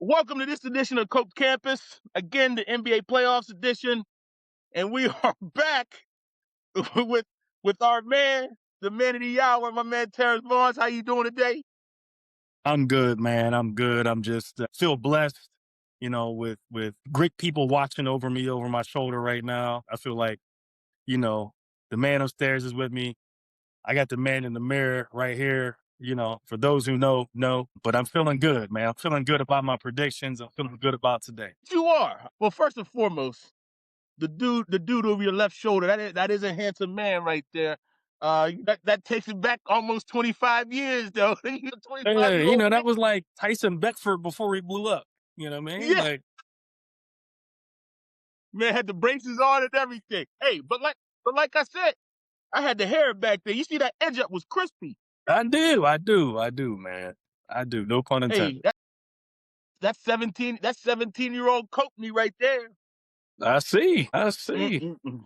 Welcome to this edition of Cope Campus. Again, the NBA playoffs edition. And we are back with our man, the man of the hour, my man Terrance Cope. How you doing today? I'm good, man. I'm good. I'm just feel blessed, with great people watching over me over my shoulder right now. I feel like, the man upstairs is with me. I got the man in the mirror right here. For those who know, but I'm feeling good, man. I'm feeling good about my predictions. I'm feeling good about today. You are. Well, first and foremost, the dude over your left shoulder, that is a handsome man right there. That takes it back almost 25 years, though. He's a Hey, 25-year-old man. that was like Tyson Beckford before he blew up. You know what I mean? Yeah, Like, man had the braces on and everything. Hey, but like I said, I had the hair back there. You see that edge up was crispy. I do, man. I do. No pun Hey, intended. that's 17-year-old Courtney right there. I see. Mm-mm-mm.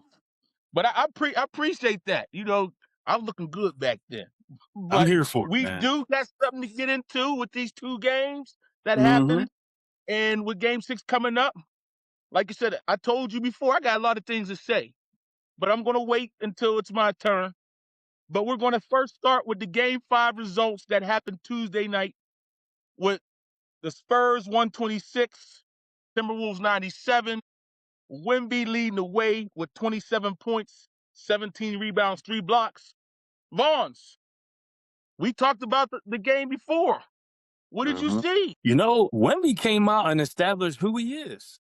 But I appreciate that. I was looking good back then. I'm But here for it, we man. do got something to get into with these two games that Mm-hmm. happened, and with Game 6 coming up. Like you said, I told you before, I got a lot of things to say, but I'm gonna wait until it's my turn. But we're gonna first start with the Game 5 results that happened Tuesday night with the Spurs 126, Timberwolves 97. Wemby leading the way with 27 points, 17 rebounds, 3 blocks. Vaughns, we talked about the game before. What did you Mm-hmm. see? Wemby came out and established who he is.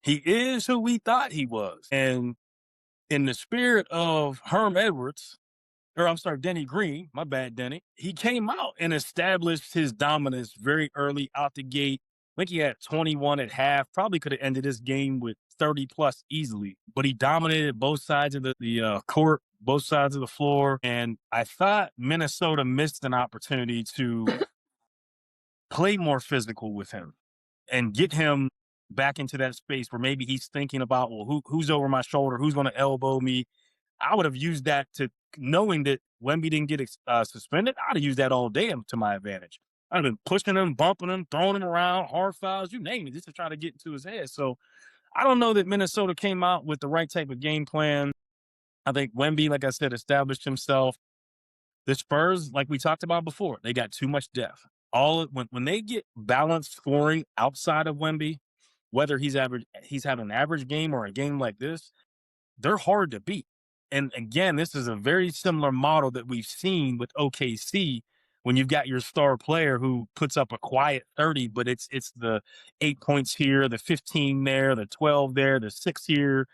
He is who we thought he was. And in the spirit of Herm Edwards, or I'm sorry, Denny Green, my bad, Denny, he came out and established his dominance very early out the gate. I think he had 21 at half, probably could have ended this game with 30 plus easily, but he dominated both sides of the court, both sides of the floor. And I thought Minnesota missed an opportunity to play more physical with him and get him back into that space where maybe he's thinking about, well, who's over my shoulder? Who's going to elbow me? I would have used that to knowing that Wemby didn't get suspended. I'd have used that all day to my advantage. I'd have been pushing him, bumping him, throwing him around, hard fouls, you name it, just to try to get into his head. So I don't know that Minnesota came out with the right type of game plan. I think Wemby, like I said, established himself. The Spurs, like we talked about before, they got too much depth. When they get balanced scoring outside of Wemby, whether he's having an average game or a game like this, they're hard to beat. And again, this is a very similar model that we've seen with OKC when you've got your star player who puts up a quiet 30, but it's the 8 points here, the 15 there, the 12 there, the 6 here.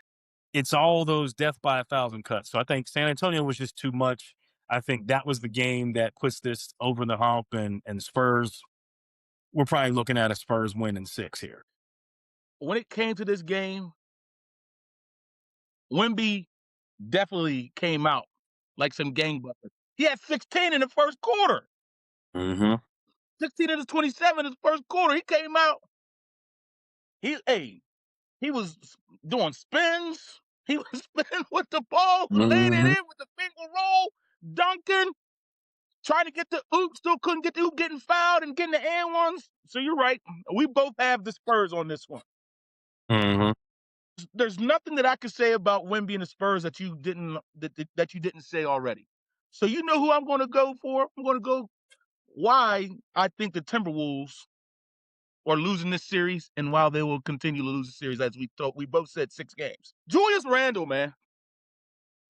It's all those death by 1,000 cuts. So I think San Antonio was just too much. I think that was the game that puts this over the hump, and Spurs, we're probably looking at a Spurs win in 6 here. When it came to this game, Wemby definitely came out like some gangbusters. He had 16 in the first quarter. Mm-hmm. 16 of his 27 in the first quarter. He came out. He was doing spins. He was spinning with the ball, laying it Mm-hmm. in with the finger roll, dunking, trying to get the oop, still couldn't get the oop, getting fouled and getting the and ones. So you're right. We both have the Spurs on this one. Mm-hmm. There's nothing that I could say about Wemby and the Spurs that you didn't say already. So you know who I'm going to go for. I'm going to go why I think the Timberwolves are losing this series and why they will continue to lose the series, as we thought. We both said 6 games. Julius Randle, man,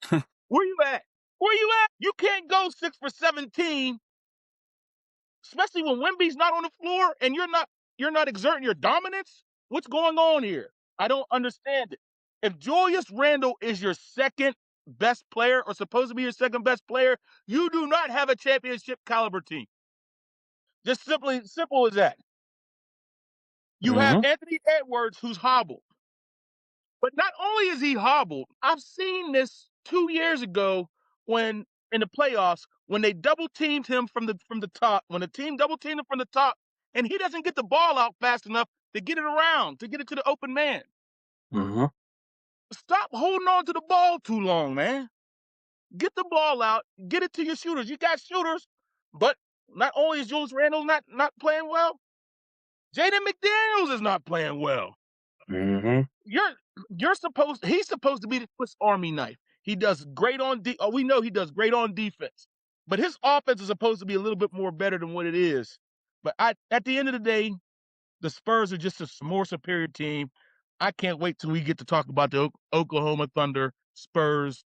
where you at? Where you at? You can't go 6 for 17, especially when Wemby's not on the floor and you're not exerting your dominance. What's going on here? I don't understand it. If Julius Randle is your second best player or supposed to be your second best player, you do not have a championship caliber team. Just simple as that. You have Mm-hmm. Anthony Edwards, who's hobbled. But not only is he hobbled, I've seen this 2 years ago when in the playoffs, when they double teamed him from the top, when the team double teamed him from the top, and he doesn't get the ball out fast enough to get it around, to get it to the open man. Mm-hmm. Stop holding on to the ball too long, man. Get the ball out, get it to your shooters. You got shooters, but not only is Julius Randle not playing well, Jaden McDaniels is not playing well. Mm-hmm. He's supposed to be the Swiss Army knife. He does great on we know he does great on defense, but his offense is supposed to be a little bit more better than what it is. But at the end of the day, the Spurs are just a more superior team. I can't wait till we get to talk about the Oklahoma Thunder Spurs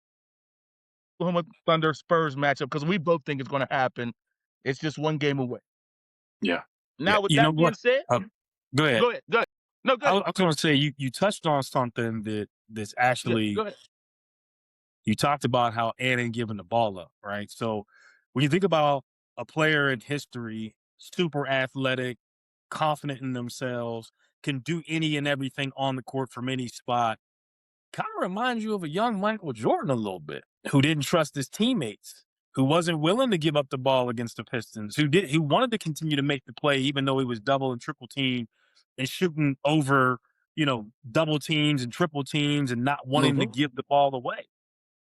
matchup because we both think it's going to happen. It's just one game away. Yeah. Yeah. Now, with You know that being what? said, Go ahead. go ahead. Go ahead. No, go I ahead. was going to say you touched on something that's actually Go ahead. you talked about how Ant ain't giving the ball up, right? So when you think about a player in history, super athletic, confident in themselves, can do any and everything on the court from any spot, kind of reminds you of a young Michael Jordan a little bit, who didn't trust his teammates, who wasn't willing to give up the ball against the Pistons, who wanted to continue to make the play even though he was double and triple teamed and shooting over, double teams and triple teams and not wanting to Mm-hmm. give the ball away.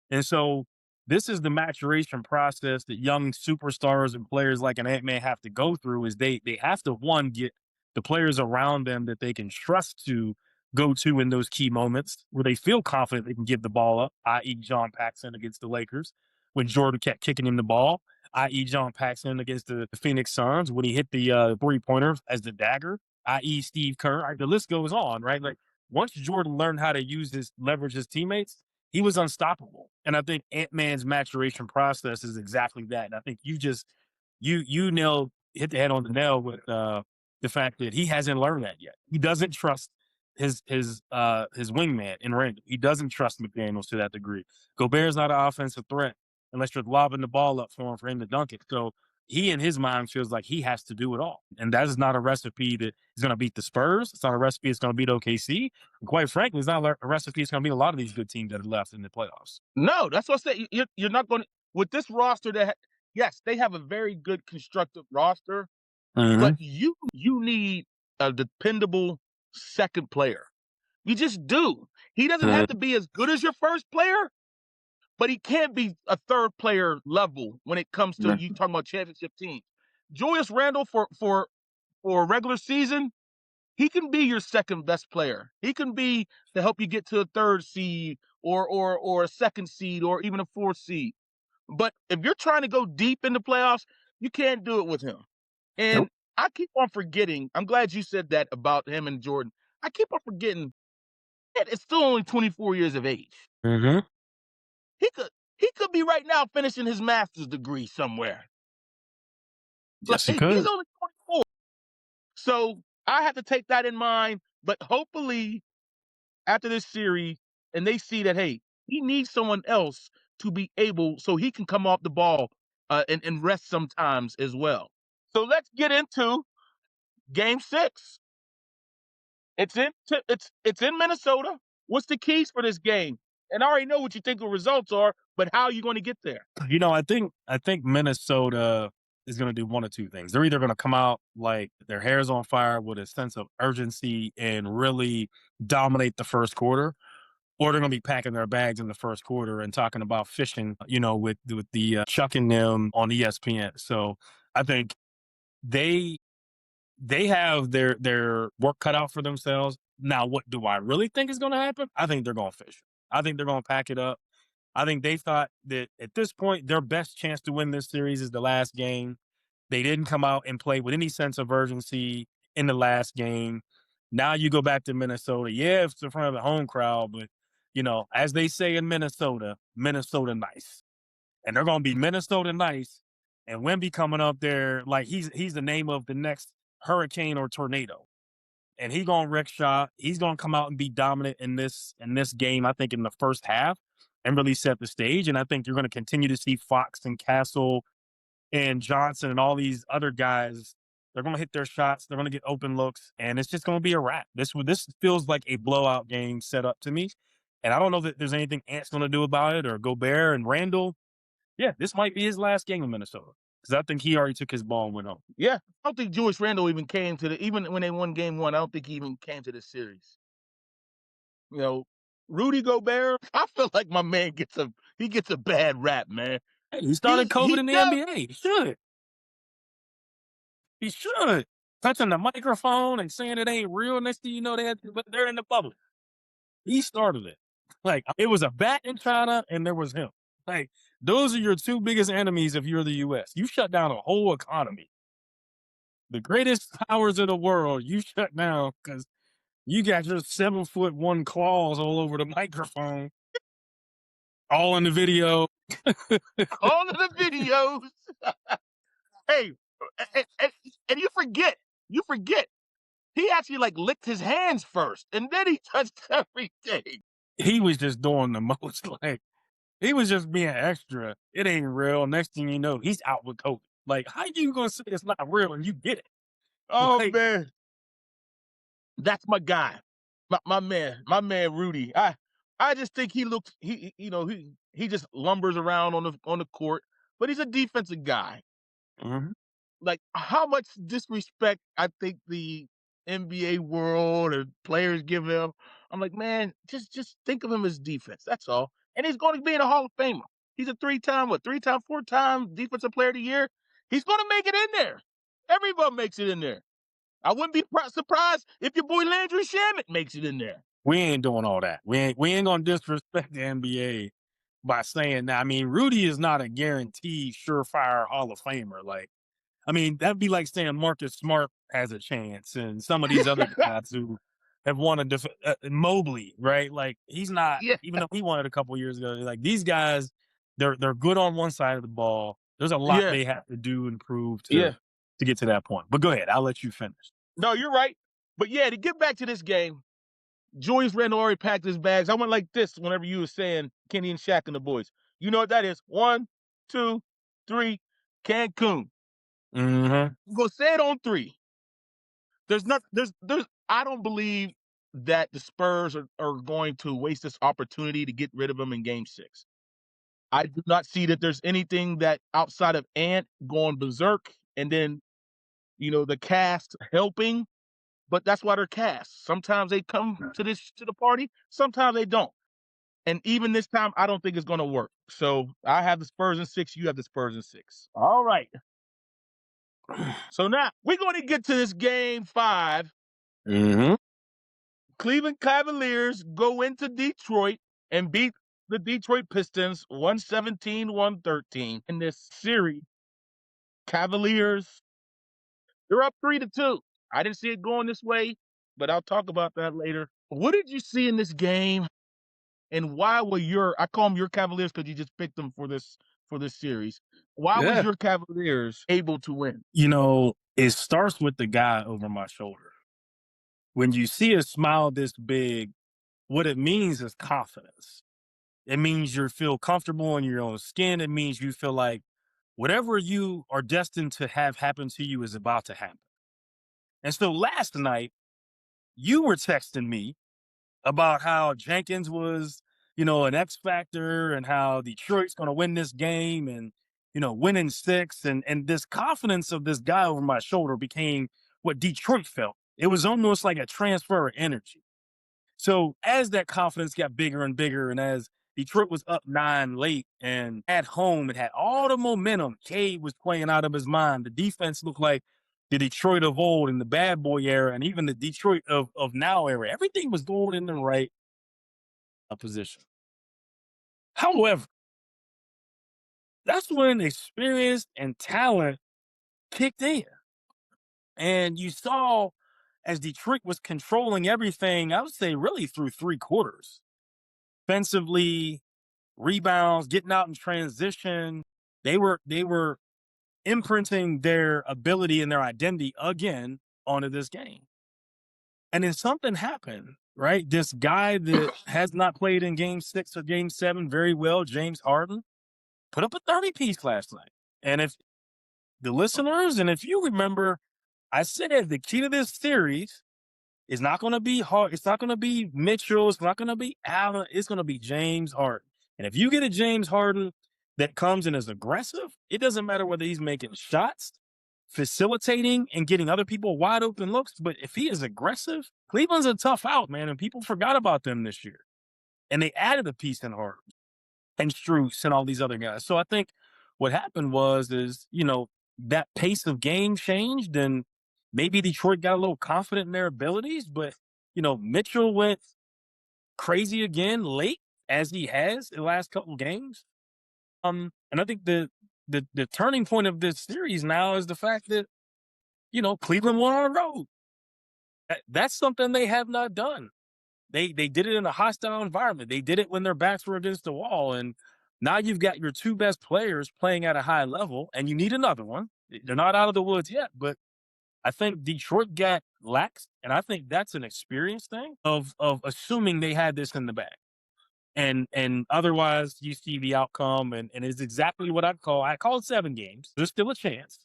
And so this is the maturation process that young superstars and players like an Ant-Man have to go through is they have to, one, get the players around them that they can trust to go to in those key moments where they feel confident they can give the ball up, i.e. John Paxson against the Lakers when Jordan kept kicking him the ball, i.e. John Paxson against the Phoenix Suns when he hit the three-pointer as the dagger, i.e. Steve Kerr. Right? The list goes on, right? Like once Jordan learned how to leverage his teammates, he was unstoppable. And I think Ant-Man's maturation process is exactly that. And I think you hit the head on the nail with the fact that he hasn't learned that yet. He doesn't trust his wingman in Randall. He doesn't trust McDaniels to that degree. Gobert's not an offensive threat unless you're lobbing the ball up for him to dunk it. So he in his mind feels like he has to do it all. And that is not a recipe that is going to beat the Spurs. It's not a recipe that's going to beat OKC. And quite frankly, it's not a recipe that's going to beat a lot of these good teams that are left in the playoffs. No, that's what I say. You're not going to with this roster yes, they have a very good constructive roster, but you need a dependable second player. You just do. He doesn't have to be as good as your first player, but he can't be a third player level when it comes to you talking about championship teams. Julius Randle for a regular season, he can be your second best player. He can be to help you get to a third seed or a second seed or even a fourth seed. But if you're trying to go deep in the playoffs, you can't do it with him. And Nope. I keep on forgetting. I'm glad you said that about him and Jordan. I keep on forgetting that it's still only 24 years of age. Mm-hmm. He could be right now finishing his master's degree somewhere. Yes, he Like he's could. only 24. So I have to take that in mind. But hopefully after this series, and they see that, hey, he needs someone else to be able so he can come off the ball and rest sometimes as well. So let's get into game 6. It's in Minnesota. What's the keys for this game? And I already know what you think the results are, but how are you going to get there? I think Minnesota is going to do one of two things. They're either going to come out like their hair's on fire with a sense of urgency and really dominate the first quarter, or they're going to be packing their bags in the first quarter and talking about fishing, with the chucking them on ESPN. So I think they have their work cut out for themselves. Now, what do I really think is going to happen? I think they're going to fish. I think they're going to pack it up. I think they thought that at this point, their best chance to win this series is the last game. They didn't come out and play with any sense of urgency in the last game. Now you go back to Minnesota. Yeah, it's in front of the home crowd, but as they say in Minnesota, Minnesota nice. And they're gonna be Minnesota nice. And Wemby coming up there, like he's the name of the next hurricane or tornado. And he's gonna wreck shot. He's gonna come out and be dominant in this game, I think, in the first half and really set the stage. And I think you're gonna continue to see Fox and Castle and Johnson and all these other guys. They're gonna hit their shots, they're gonna get open looks, and it's just gonna be a wrap. This feels like a blowout game set up to me. And I don't know that there's anything Ant's gonna do about it or Gobert and Randall. Yeah, this might be his last game in Minnesota. Because I think he already took his ball and went home. Yeah, I don't think Julius Randle even came to even when they won game 1. I don't think he even came to the series. Rudy Gobert, I feel like my man gets a bad rap, man. Hey, he started COVID He in the does. NBA. He should. He should. touching the microphone and saying it ain't real. Next thing you know, but they're in the public. He started it. Like it was a bat in China, and there was him. Like those are your two biggest enemies if you're the U.S. You shut down a whole economy. The greatest powers of the world, you shut down because you got your 7'1" claws all over the microphone, all in the video. All of the videos. Hey, and you forget, he actually like licked his hands first, and then he touched everything. He was just doing the most. Like he was just being extra. It ain't real. Next thing you know, he's out with COVID. Like, how you gonna say it's not real and you get it? Oh Like, man, that's my guy, my man Rudy. I just think he looks he just lumbers around on the court, but he's a defensive guy. mhm. Like how much disrespect I think the NBA world and players give him. I'm like, man, just think of him as defense. That's all. And he's going to be in a Hall of Famer. He's a four-time defensive player of the year. He's going to make it in there. Everyone makes it in there. I wouldn't be surprised if your boy Landry Shamet makes it in there. We ain't doing all that. We ain't gonna disrespect the NBA by saying that. I mean, Rudy is not a guaranteed surefire Hall of Famer. Like, I mean, that'd be like saying Marcus Smart has a chance, and some of these other guys who have won Mobley, right? Like, he's not, Yeah, even though he won it a couple years ago. Like these guys, they're good on one side of the ball. There's a lot yeah, they have to do and prove yeah. to get to that point. But go ahead, I'll let you finish. No, you're right. But yeah, to get back to this game, Julius Randle already packed his bags. I went like this whenever you were saying Kenny and Shaq and the boys. You know what that is? 1, 2, 3, Cancun. Mm-hmm. I'm gonna say it on 3. There's not there's I don't believe that the Spurs are going to waste this opportunity to get rid of him in game 6. I do not see that there's anything that outside of Ant going berserk and then, the cast helping, but that's why they're cast. Sometimes they come to the party, sometimes they don't. And even this time, I don't think it's going to work. So I have the Spurs in 6. You have the Spurs in 6. All right. So now we're going to get to this game 5. Mm-hmm. Cleveland Cavaliers go into Detroit and beat the Detroit Pistons 117-113 in this series. Cavaliers, they're up 3-2. I didn't see it going this way, but I'll talk about that later. What did you see in this game? And why were I call them your Cavaliers because you just picked them for this series. Why was Yeah. your Cavaliers able to win? It starts with the guy over my shoulder. When you see a smile this big, what it means is confidence. It means you feel comfortable in your own skin. It means you feel like whatever you are destined to have happen to you is about to happen. And so last night, you were texting me about how Jenkins was, an X factor and how Detroit's going to win this game and, winning 6. And this confidence of this guy over my shoulder became what Detroit felt. It was almost like a transfer of energy. So as that confidence got bigger and bigger, and as Detroit was up 9 late and at home, it had all the momentum. Cade was playing out of his mind. The defense looked like the Detroit of old in the bad boy era, and even the Detroit of now era. Everything was going in the right position. However, that's when experience and talent kicked in. And you saw as Detroit was controlling everything, I would say really through 3 quarters. Offensively, rebounds, getting out in transition. They were imprinting their ability and their identity again onto this game. And then something happened, right? This guy that has not played in game 6 or game 7 very well, James Harden, put up a 30-piece last night. And if the listeners, and if you remember, I said the key to this series is not going to be hard. It's not going to be Mitchell. It's not going to be Allen. It's going to be James Harden. And if you get a James Harden that comes in as aggressive, it doesn't matter whether he's making shots, facilitating, and getting other people wide open looks. But if he is aggressive, Cleveland's a tough out, man. And people forgot about them this year. And they added a piece in Harden and Strus and all these other guys. So I think what happened is that pace of game changed, and maybe Detroit got a little confident in their abilities, but Mitchell went crazy again late as he has in the last couple games. And I think the turning point of this series now is the fact that Cleveland won on the road. That's something they have not done. They did it in a hostile environment. They did it when their backs were against the wall, and now you've got your two best players playing at a high level, and you need another one. They're not out of the woods yet, but I think Detroit got lax, and I think that's an experience thing of assuming they had this in the bag. And otherwise you see the outcome and it's exactly what I call it 7 games. There's still a chance.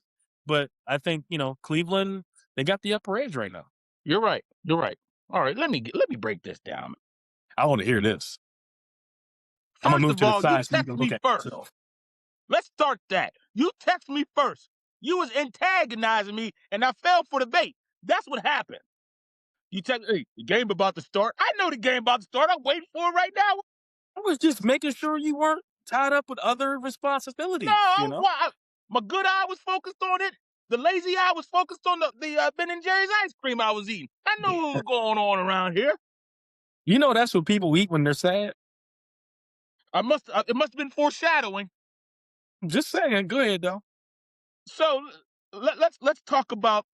But I think, Cleveland, they got the upper edge right now. You're right. You're right. All right, let me break this down. I want to hear this. I'm gonna First move of to the all, you side so you text can me look at first. yourself. Let's start that. You text me first. You was antagonizing me, and I fell for the bait. That's what happened. You text, hey, the game about to start. I know the game about to start. I'm waiting for it right now. I was just making sure you weren't tied up with other responsibilities, No, my good eye was focused on it. The lazy eye was focused on the Ben and Jerry's ice cream I was eating. I knew what was going on around here. That's what people eat when they're sad. It must have been foreshadowing. I'm just saying. Go ahead though. So let's talk about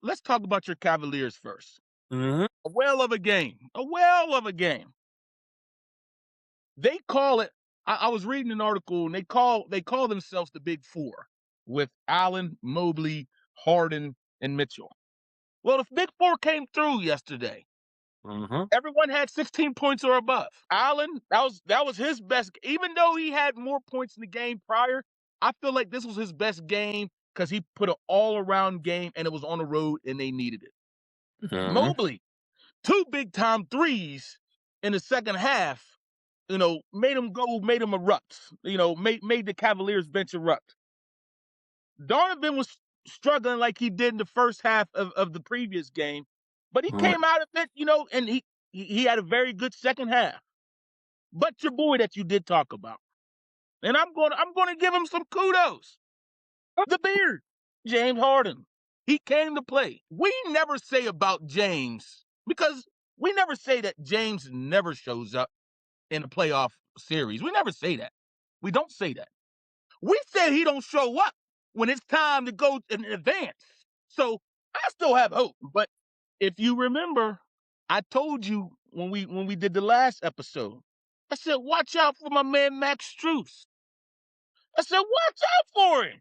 your Cavaliers first. Mm-hmm. A whale of a game. A whale of a game. They call it. I was reading an article, and they call themselves the Big Four with Allen, Mobley, Harden, and Mitchell. Well, the Big Four came through yesterday. Mm-hmm. Everyone had 16 points or above. Allen, that was his best. Even though he had more points in the game prior, I feel like this was his best game because he put an all-around game, and it was on the road, and they needed it. Mm-hmm. Mobley, 2 big-time threes in the second half, made him erupt. Made the Cavaliers bench erupt. Donovan was struggling like he did in the first half of the previous game, but he came out of it, and he had a very good second half. But your boy that you did talk about, and I'm going to give him some kudos. The beard, James Harden. He came to play. We never say about James because we never say that James never shows up in a playoff series. We never say that. We don't say that. We say he don't show up when it's time to go in advance. So I still have hope. But if you remember, I told you when we did the last episode, I said, watch out for my man Max Strus. I said, watch out for him.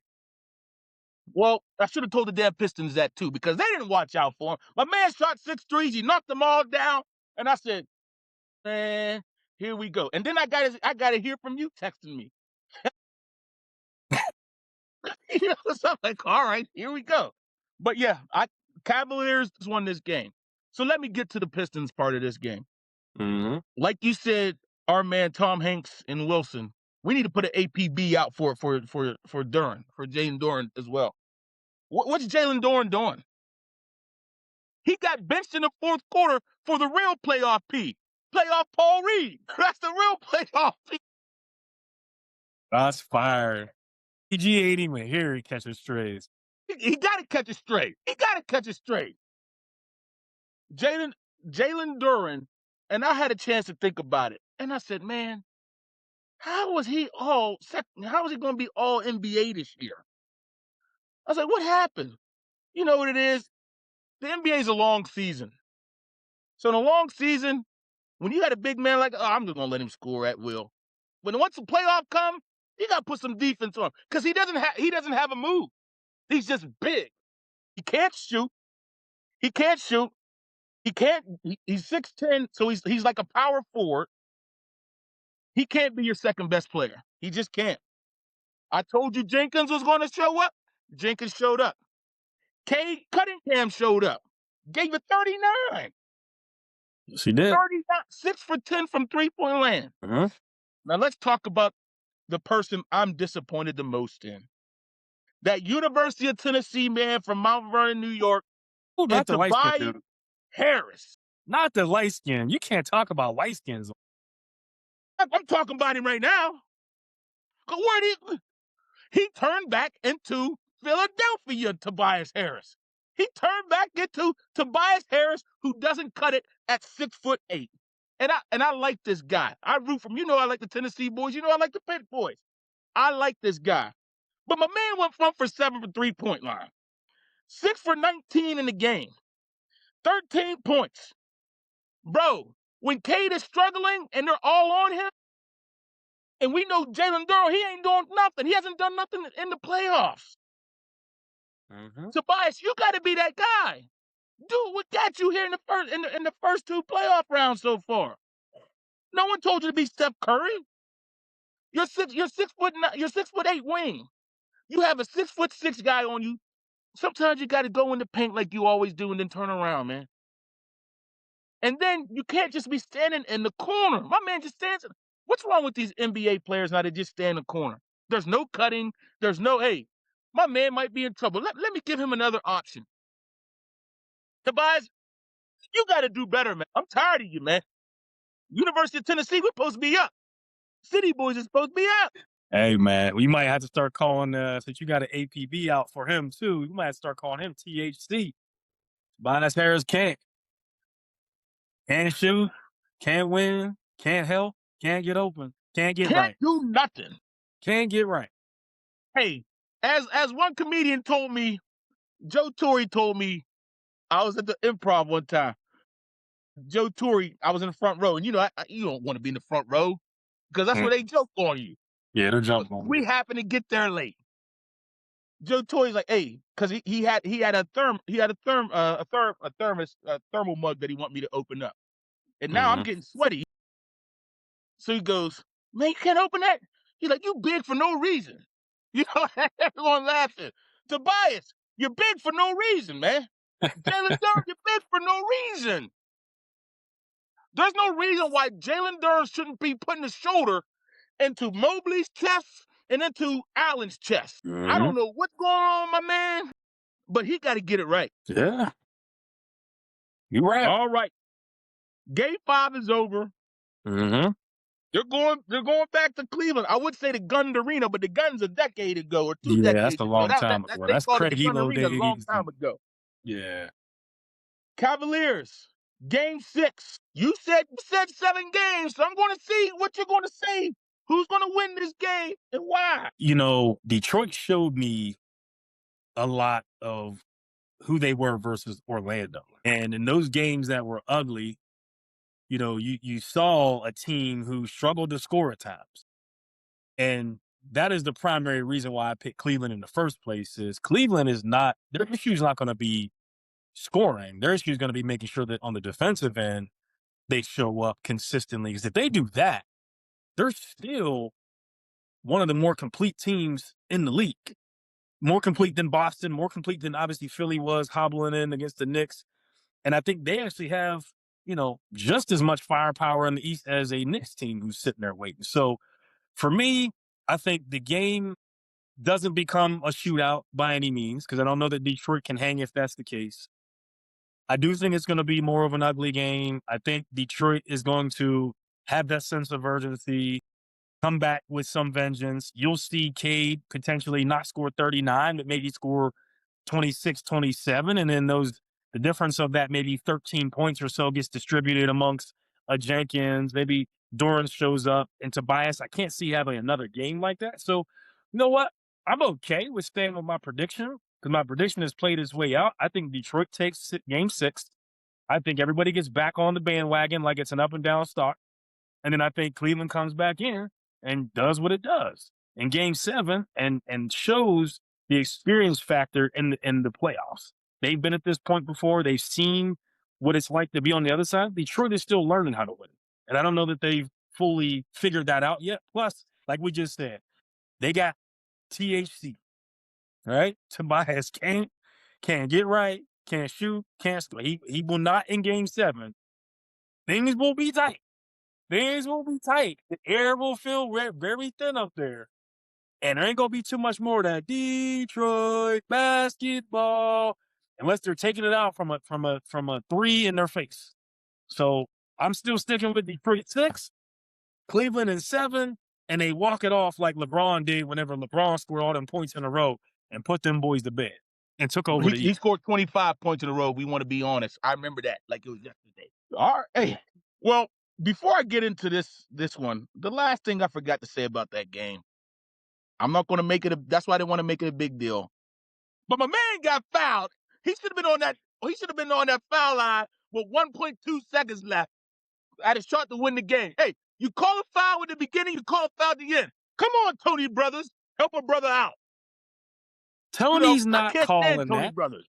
Well, I should have told the damn Pistons that too, because they didn't watch out for him. My man shot 6 threes, he knocked them all down, and I said, man, here we go. And then I got to hear from you texting me. So I'm like, all right, here we go. But yeah, Cavaliers won this game. So let me get to the Pistons part of this game. Mm-hmm. Like you said, our man Tom Hanks and Wilson, we need to put an APB out for Duran, for Jalen Duran as well. What's Jalen Duran doing? He got benched in the fourth quarter for the real playoff P. Playoff Paul Reed. That's the real playoff P. That's fire. PG 80 when here he catches strays. He got to catch it straight. He got to catch it straight. Jalen Duran, and I had a chance to think about it. And I said, man, how was he going to be all NBA this year? I was like, what happened? You know what it is? The NBA is a long season. So in a long season, when you got a big man like, oh, I'm just going to let him score at will. But once the playoff come, you got to put some defense on him because he doesn't have a move. He's just big. He can't shoot. He can't shoot. He's 6'10", so he's like a power forward. He can't be your second best player. He just can't. I told you Jenkins was going to show up. Jenkins showed up. Cade Cunningham showed up. Gave it 39. She did. 39, 6 for 10 from three-point land. Uh-huh. Now let's talk about the person I'm disappointed the most in. That University of Tennessee man from Mount Vernon, New York, Oh, not the light skin Tobias dude. Harris. Not the light skin. You can't talk about light skins. I'm talking about him right now. Where he turned back into Philadelphia, Tobias Harris. He turned back into Tobias Harris, who doesn't cut it at 6'8". And I like this guy. I root for him. You know I like the Tennessee boys. You know I like the Pitt boys. I like this guy. But my man went 1-for-7 from 3-point line. 6-for-19 in the game. 13 points. Bro, when Cade is struggling and they're all on him, and we know Jalen Durrell, he ain't doing nothing. He hasn't done nothing in the playoffs. Tobias, you got to be that guy. Dude, what got you here in the first two playoff rounds so far? No one told you to be Steph Curry. You're 6'8" wing. You have a 6'6" guy on you. Sometimes you got to go in the paint like you always do and then turn around, man. And then you can't just be standing in the corner. My man just stands. What's wrong with these NBA players now? They just stand in the corner. There's no cutting. There's no, hey, my man might be in trouble. Let me give him another option. Tobias, you got to do better, man. I'm tired of you, man. University of Tennessee, we're supposed to be up. City boys are supposed to be up. Hey, man, we might have to start calling, since you got an APB out for him, too, we might have to start calling him THC. Tobias Harris can't shoot, can't win, can't help, can't get open, can't get right. Can't do nothing. Can't get right. Hey, as one comedian told me, Joe Torre told me, I was at the Improv one time. Joe Torre, I was in the front row, and you know, you don't want to be in the front row because that's where they joke on you. Yeah, they're jumping on We you. happened to get there late. Joe Torre's like, hey, because he had a thermal mug that he want me to open up, and now I'm getting sweaty. So he goes, man, you can't open that. He's like, you big for no reason. You know, everyone laughing. Tobias, you're big for no reason, man. Jalen Durrell, you're big for no reason. There's no reason why Jalen Durrell shouldn't be putting his shoulder into Mobley's chest and into Allen's chest. I don't know what's going on, my man, but he got to get it right. Yeah. You're right. All right. Game 5 is over. They're going back to Cleveland. I would say the Gun Arena, but the Gun's a decade ago or 2 decades ago. That's a long time ago. They That's called Craig it the Gun Hilo Arena a long days. time ago. Yeah. Cavaliers, Game 6. You said 7 games, so I'm going to see what you're going to say. Who's going to win this game and why? You know, Detroit showed me a lot of who they were versus Orlando. And in those games that were ugly, you know, you saw a team who struggled to score at times. And that is the primary reason why I picked Cleveland in the first place is Cleveland is not, their issue is not going to be scoring. Their issue is going to be making sure that on the defensive end, they show up consistently. Because if they do that, they're still one of the more complete teams in the league. More complete than Boston, more complete than obviously Philly was hobbling in against the Knicks. And I think they actually have, you know, just as much firepower in the East as a Knicks team who's sitting there waiting. So for me, I think the game doesn't become a shootout by any means because I don't know that Detroit can hang if that's the case. I do think it's going to be more of an ugly game. I think Detroit is going to have that sense of urgency, come back with some vengeance. You'll see Cade potentially not score 39, but maybe score 26, 27. And then the difference of that, maybe 13 points or so gets distributed amongst a Jenkins. Maybe Doran shows up and Tobias. I can't see having another game like that. So, you know what? I'm okay with staying with my prediction because my prediction has played its way out. I think Detroit takes game 6. I think everybody gets back on the bandwagon like it's an up and down stock. And then I think Cleveland comes back in and does what it does in game 7 and shows the experience factor in the playoffs. They've been at this point before. They've seen what it's like to be on the other side. Detroit is still learning how to win. And I don't know that they've fully figured that out yet. Plus, like we just said, they got THC, right? Tobias can't get right, can't shoot, can't score. He will not in game 7. Things will be tight. Things will be tight. The air will feel very thin up there. And there ain't going to be too much more of that Detroit basketball unless they're taking it out from a 3 in their face. So I'm still sticking with Detroit 6, Cleveland in 7, and they walk it off like LeBron did whenever LeBron scored all them points in a row and put them boys to bed. and took over the He East. scored 25 points in a row. We want to be honest. I remember that like it was yesterday. All right. Hey, well, before I get into this one, the last thing I forgot to say about that game, I'm not going to make it. That's why I didn't want to make it a big deal. But my man got fouled. He should have been on that. He should have been on that foul line with 1.2 seconds left at his shot to win the game. Hey, you call a foul at the beginning, you call a foul at the end. Come on, Tony Brothers, help a brother out. Tony's I not can't stand calling Tony that. Brothers.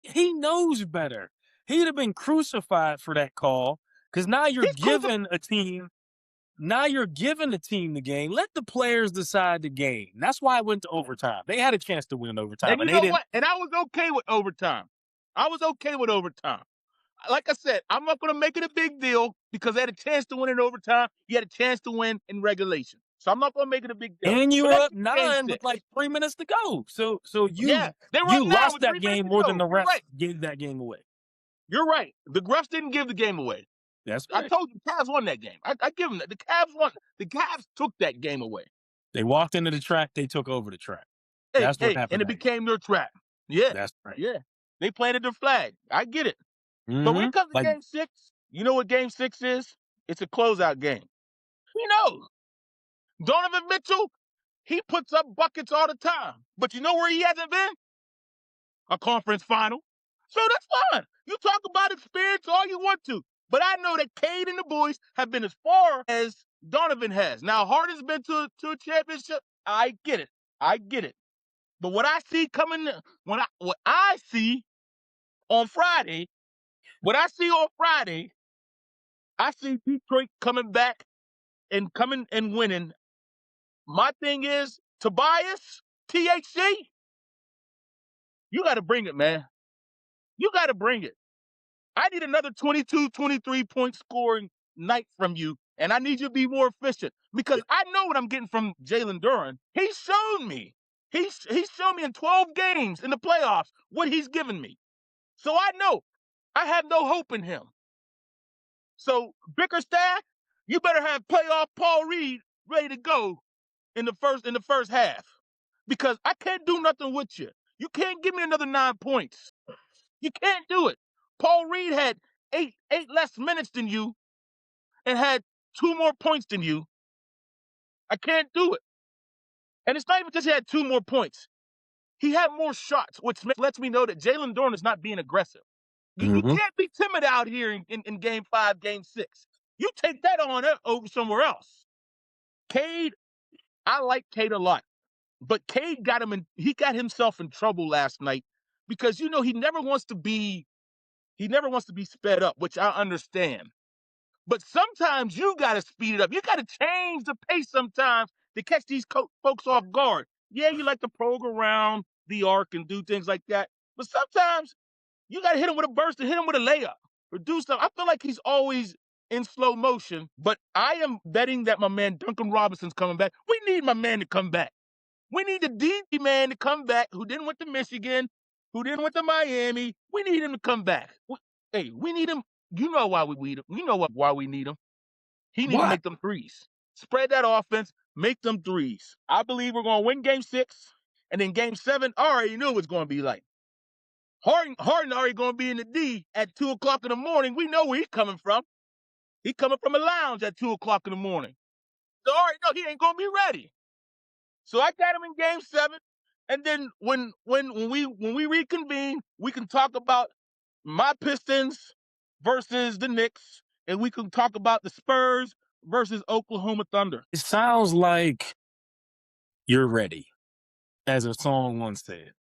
He knows better. He'd have been crucified for that call because now you're He's crucified. giving a team. Now you're giving the team the game. Let the players decide the game. That's why it went to overtime. They had a chance to win in overtime, And and you they know didn't. what? And I was okay with overtime. Like I said, I'm not going to make it a big deal because they had a chance to win in overtime. You had a chance to win in regulation. So I'm not going to make it a big deal. And you So were let's up get to game 9 with like six. 3 minutes to go. So Yeah, they were up you 9 lost with that 3 minutes game to more than go. the You're refs right. gave that game away. You're right. The refs didn't give the game away. That's I right. told you, Cavs won that game. I give them that. The Cavs won. The Cavs took that game away. They walked into the track. They took over the track. Hey, That's what and happened. it became their trap. Yeah, That's right. yeah. They planted their flag. I get it. But when Mm-hmm. it comes to Like game 6, you know what game 6 is? It's a closeout game. We know. Donovan Mitchell, he puts up buckets all the time. But you know where he hasn't been? A conference final. So that's fine. You talk about experience all you want to. But I know that Cade and the boys have been as far as Donovan has. Now, Harden's been to a championship. I get it. But what I see coming, what I see on Friday, I see Detroit coming back and coming and winning. My thing is, Tobias, THC, you got to bring it, man. You got to bring it. I need another 22, 23-point scoring night from you, and I need you to be more efficient because I know what I'm getting from Jalen Duren. He's shown me. He's shown me in 12 games in the playoffs what he's given me. So I know I have no hope in him. So Bickerstaff, you better have playoff Paul Reed ready to go in the first half because I can't do nothing with you. You can't give me another 9 points. You can't do it. Paul Reed had eight less minutes than you and had 2 more points than you. I can't do it. And it's not even because he had 2 more points. He had more shots, which lets me know that Jalen Duren is not being aggressive. You can't be timid out here in game 5, game 6. You take that on over somewhere else. Cade, I like Cade a lot. But Cade he got himself in trouble last night because he never wants to be sped up, which I understand. But sometimes you got to speed it up. You got to change the pace sometimes to catch these folks off guard. Yeah, you like to probe around the arc and do things like that. But sometimes you got to hit him with a burst and hit him with a layup or do something. I feel like he's always in slow motion, but I am betting that my man Duncan Robinson's coming back. We need my man to come back. We need the DB man to come back who didn't went to Michigan, who didn't went to Miami. We need him to come back. We need him. You know why we need him. You know why we need him. He need to what? make them threes. Spread that offense. Make them threes. I believe we're going to win game 6. And then game 7, I already knew what it's going to be like. Harden already going to be in the D at 2 o'clock in the morning. We know where he's coming from. He's coming from a lounge at 2 o'clock in the morning. So I already know he ain't going to be ready. So I got him in game 7. And then when we reconvene, we can talk about my Pistons versus the Knicks, and we can talk about the Spurs versus Oklahoma Thunder. It sounds like you're ready, as a song once said.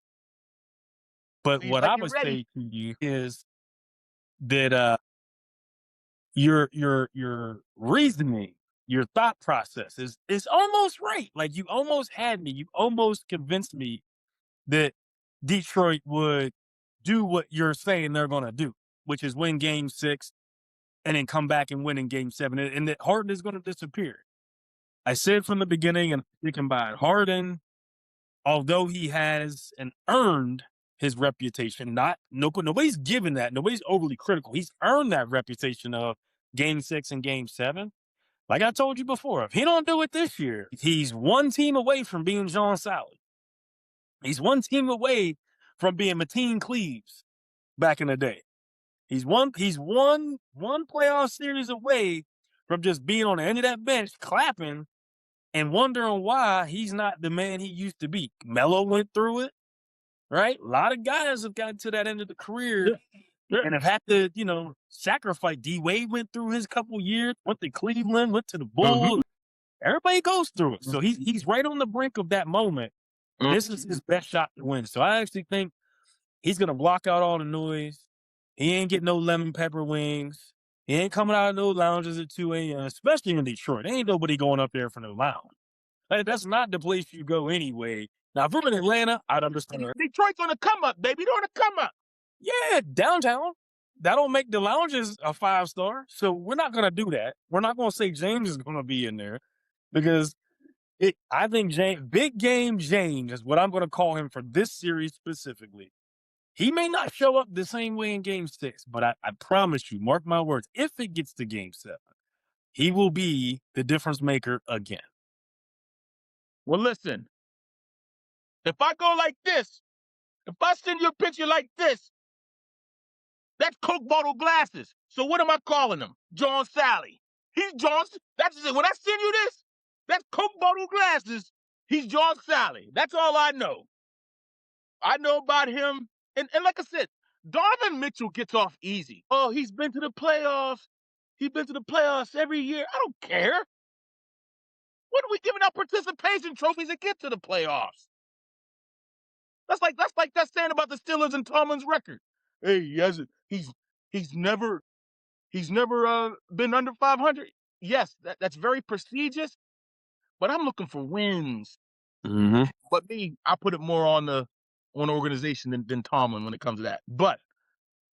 But He's what like, I you would ready? say to you is that your reasoning, your thought process is almost right. Like you almost had me. You almost convinced me that Detroit would do what you're saying they're going to do, which is win game 6 and then come back and win in game 7. And that Harden is going to disappear. I said from the beginning, and thinking by it, Harden, although he has and earned his reputation, nobody's given that. Nobody's overly critical. He's earned that reputation of game 6 and game 7. Like I told you before, if he don't do it this year, he's one team away from being John Sally. He's one team away from being Mateen Cleaves back in the day. He's one playoff series away from just being on the end of that bench, clapping and wondering why he's not the man he used to be. Melo went through it, right? A lot of guys have gotten to that end of the career and have had to, sacrifice. D Wade went through his couple years, went to Cleveland, went to the Bulls. Everybody goes through it. So he's right on the brink of that moment. This is his best shot to win. So I actually think he's going to block out all the noise. He ain't getting no lemon pepper wings. He ain't coming out of no lounges at 2 a.m., especially in Detroit. Ain't nobody going up there for no lounge. Like, that's not the place you go anyway. Now, if we're in Atlanta, I'd understand. Detroit's on the come up, baby. They're on the come up. Yeah, downtown. That'll make the lounges a 5-star. So we're not going to do that. We're not going to say James is going to be in there because I think Big Game James is what I'm going to call him for this series specifically. He may not show up the same way in Game 6, but I promise you, mark my words, if it gets to Game 7, he will be the difference maker again. Well, listen, if I go like this, if I send you a picture like this, that's Coke bottle glasses. So what am I calling him? John Sally. He's John. That's it. When I send you this, that's Coke bottle glasses. He's John Sally. That's all I know. I know about him. And like I said, Donovan Mitchell gets off easy. Oh, he's been to the playoffs. He's been to the playoffs every year. I don't care. What are we giving out participation trophies to get to the playoffs? That's like that saying about the Steelers and Tomlin's record. Hey, he's never been under 500. Yes, that's very prestigious, but I'm looking for wins. Mm-hmm. But me, I put it more on the organization than Tomlin when it comes to that. But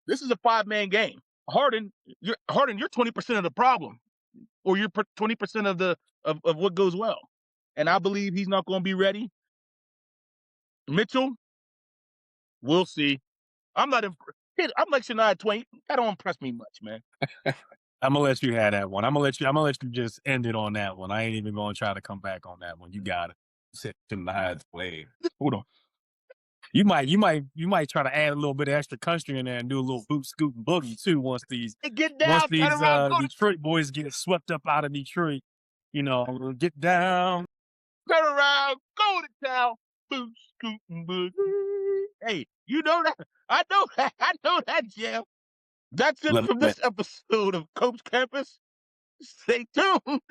this is a 5-man game. Harden, you're 20% of the problem, or you're 20% of what goes well. And I believe he's not going to be ready. Mitchell, we'll see. I'm not impressed. I'm like Shania Twain. That don't impress me much, man. I'm gonna let you have that one. I'm gonna let you just end it on that one. I ain't even gonna try to come back on that one. You got it. Sit Shania Twain. Hold on. You might try to add a little bit of extra country in there and do a little boot scoot and boogie too once these Detroit boys get swept up out of Detroit. Get down. Turn around, go to town, boot scoot and boogie. Hey, you know that? I know that, Jeff. That's it from this episode of Cope's Campus. Stay tuned.